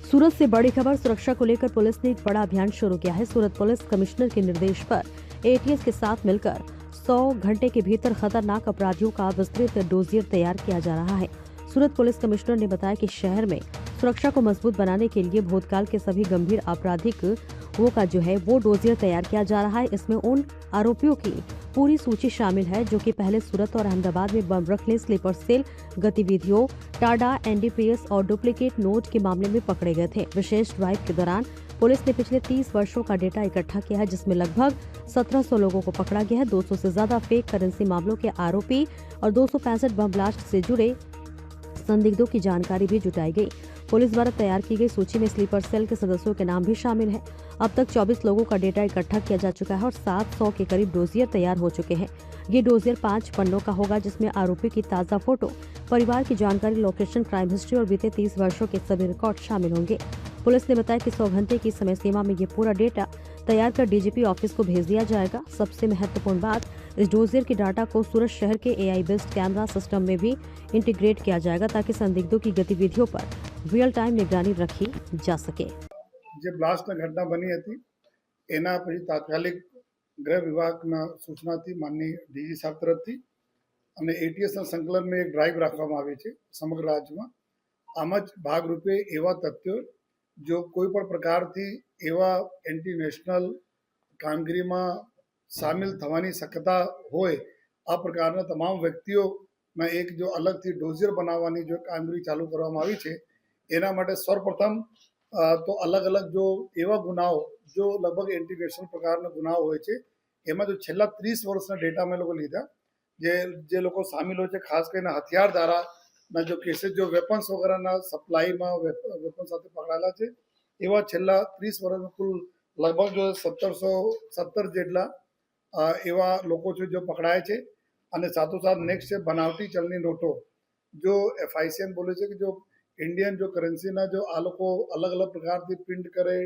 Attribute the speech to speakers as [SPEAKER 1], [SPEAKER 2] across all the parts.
[SPEAKER 1] सूरत से बड़ी खबर। सुरक्षा को लेकर पुलिस ने एक बड़ा अभियान शुरू किया है। सूरत पुलिस कमिश्नर के निर्देश पर एटीएस के साथ मिलकर 100 घंटे के भीतर खतरनाक अपराधियों का विस्तृत डोजियर तैयार किया जा रहा है। सूरत पुलिस कमिश्नर ने बताया कि शहर में सुरक्षा को मजबूत बनाने के लिए भूतकाल के सभी गंभीर आपराधिक वो डोजियर तैयार किया जा रहा है। इसमें उन आरोपियों की पूरी सूची शामिल है जो कि पहले सूरत और अहमदाबाद में बम रखने, स्लीपर सेल गतिविधियों, टाडा, एनडीपीएस और डुप्लीकेट नोट के मामले में पकड़े गए थे। विशेष ड्राइव के दौरान पुलिस ने पिछले 30 वर्षों का डेटा इकट्ठा किया है, जिसमें लगभग 1700 लोगों को पकड़ा गया है। 200 से ज्यादा फेक करेंसी मामलों के आरोपी और 265 बम ब्लास्ट से जुड़े संदिग्धों की जानकारी भी जुटाई गई। पुलिस द्वारा तैयार की गई सूची में स्लीपर सेल के सदस्यों के नाम भी शामिल हैं। अब तक 24 लोगों का डेटा इकट्ठा किया जा चुका है और 700 के करीब डोजियर तैयार हो चुके हैं। ये डोजियर 5 पन्नों का होगा, जिसमें आरोपी की ताज़ा फोटो, परिवार की जानकारी, लोकेशन, क्राइम हिस्ट्री और बीते 30 वर्षों के सभी रिकॉर्ड शामिल होंगे। पुलिस ने बताया कि 100 घंटे की समय सीमा में ये पूरा डेटा तैयार कर डीजीपी ऑफिस को भेज दिया जाएगा। सबसे महत्वपूर्ण बात, इस डोजियर के डाटा को सूरत शहर के एआई बेस्ड कैमरा सिस्टम में भी इंटीग्रेट किया जाएगा ताकि संदिग्धों की गतिविधियों पर रियल टाइम निगरानी रखी जा सके।
[SPEAKER 2] જે બ્લાસ્ટની ઘટના બની હતી એના પછી તાત્કાલિક ગૃહ વિભાગના સૂચનાથી માનની ડીજી સાહેબ તરફથી અને એટીએસના સંકલનમાં એક ડ્રાઈવ રાખવામાં આવી છે સમગ્ર રાજ્યમાં. આમાં જ ભાગરૂપે એવા તથ્યો જો કોઈ પણ પ્રકારથી એવા એન્ટી નેશનલ કામગીરીમાં સામેલ થવાની શક્યતા હોય આ પ્રકારના તમામ વ્યક્તિઓના એક જો અલગથી ડોઝિયર બનાવવાની જો કામગીરી ચાલુ કરવામાં આવી છે એના માટે સર્વપ્રથમ તો અલગ અલગ જો એવા ગુનાઓ જો લગભગ એન્ટી નેશનલ પ્રકારના ગુનાઓ હોય છે એમાં જો છેલ્લા 30 વર્ષના ડેટા અમે લોકો લીધા જે લોકો સામેલ હોય છે, ખાસ કરીને હથિયાર ધારાના જો કેસીસ જો વેપન્સ વગેરેના સપ્લાયમાં વેપન સાથે પકડાયેલા છે એવા છેલ્લા 30 વર્ષમાં કુલ લગભગ જો 1717 જેટલા એવા લોકો છે જો પકડાય છે. અને સાથોસાથ નેક્સ્ટ છે બનાવટી ચલણી નોટો જો એફઆઈસીએન બોલે છે કે જો इंडियन जो करेंसी ना जो आ लोग अलग अलग प्रकार की प्रिंट करे,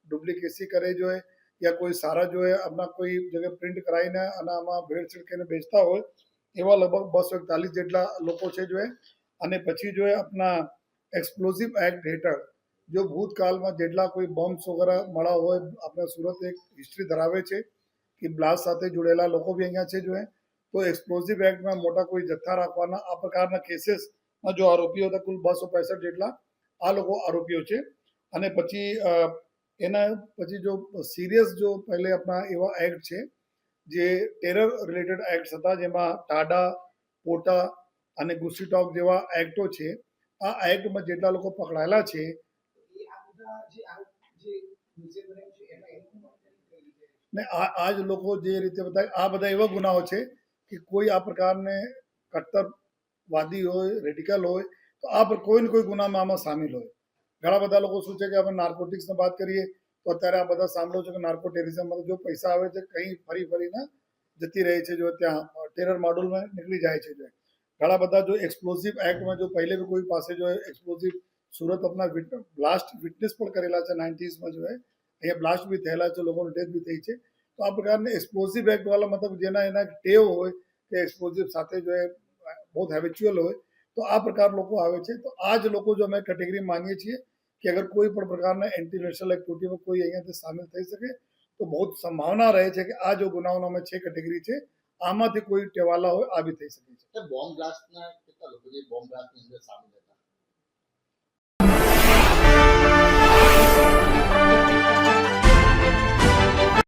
[SPEAKER 2] डुप्लीकेसी करे जो है या कोई सारा जो है अपना कोई जगह प्रिंट कराई ने आमा भेड़छेड़ के बेचता हो एवं लगभग 241 जेटला लोगों से जो है અને પછી जो है अपना एक्सप्लोजिव एक्ट हेठળ जो भूतकाल में जेटला कोई बॉम्ब्स वगैरह मळा हो अपने सूरत एक हिस्ट्री धरावे છે कि ब्लास्ट साथ जुड़ेला लोग भी अँ है जो है तो एक्सप्लोजिव एक्ट में मोटा कोई जत्था राखवाना आ प्रकार केसेस जो आरोपीओ था कुल 265 જેટલા આ લોકો આરોપીઓ છે. અને પછી એના પછી જો સિરિયસ જો પહેલે આપણા એવા એક્ટ છે જે ટેરર રિલેટેડ એક્ટ હતા જેમાં ટાડા, પોટા અને ગુસ્સીટોક જેવા એક્ટો છે. આ એક્ટમાં જેટલા લોકો પકડાયેલા છે ને આ જ લોકો જે રીતે બધા આ બધા એવા ગુનાઓ છે કે કોઈ આ પ્રકારને કટ્ટર વાદી હોય, રેડિકલ હોય તો આ પર કોઈ ને કોઈ ગુનામાં આમાં સામેલ હોય. ઘણા બધા લોકો શું છે કે આપણે નાર્કોટિક્સની વાત કરીએ તો અત્યારે આ બધા સાંભળો છો કે નાર્કો ટેરરિઝમમાં જો પૈસા આવે છે કંઈ ફરીને જતી રહે છે જો ત્યાં ટેરર મોડ્યુલમાં નીકળી જાય છે. જો ઘણા બધા જો एक्सप्लोजिव एक्टમાં जो पहले भी कोई પાસે जो एक्सप्लोजिव सूरत अपना ब्लास्ट विटनेस પણ करेला છે 90s में जो है અહીંયા ब्लास्ट भी થયેલા છે, લોકોની ડેથ भी થઈ છે. તો આ પ્રકારની एक्सप्लोजिव एक्ट वाला मतलब જેના એના ટેવ હોય કે एक्सप्लोजिव સાથે जो है बहुत हैबिचुअल हो तो आ प्रकार लोग आवे छे. तो आज लोग जो अमे कैटेगरी मानीए छीए कि अगर कोई पण प्रकारना एंटी नेशनल एक्टिविटी में कोई अहींयाथी शामिल थई सके तो बहुत संभावना रहे छे कि आ जो गुनाओना में 6 कैटेगरी छे आमांथी कोई टेवाला होय आ बी थई सके छे.
[SPEAKER 3] बॉम्ब ब्लास्टना केटला लोको जे बॉम्ब ब्लास्टनी अंदर शामिल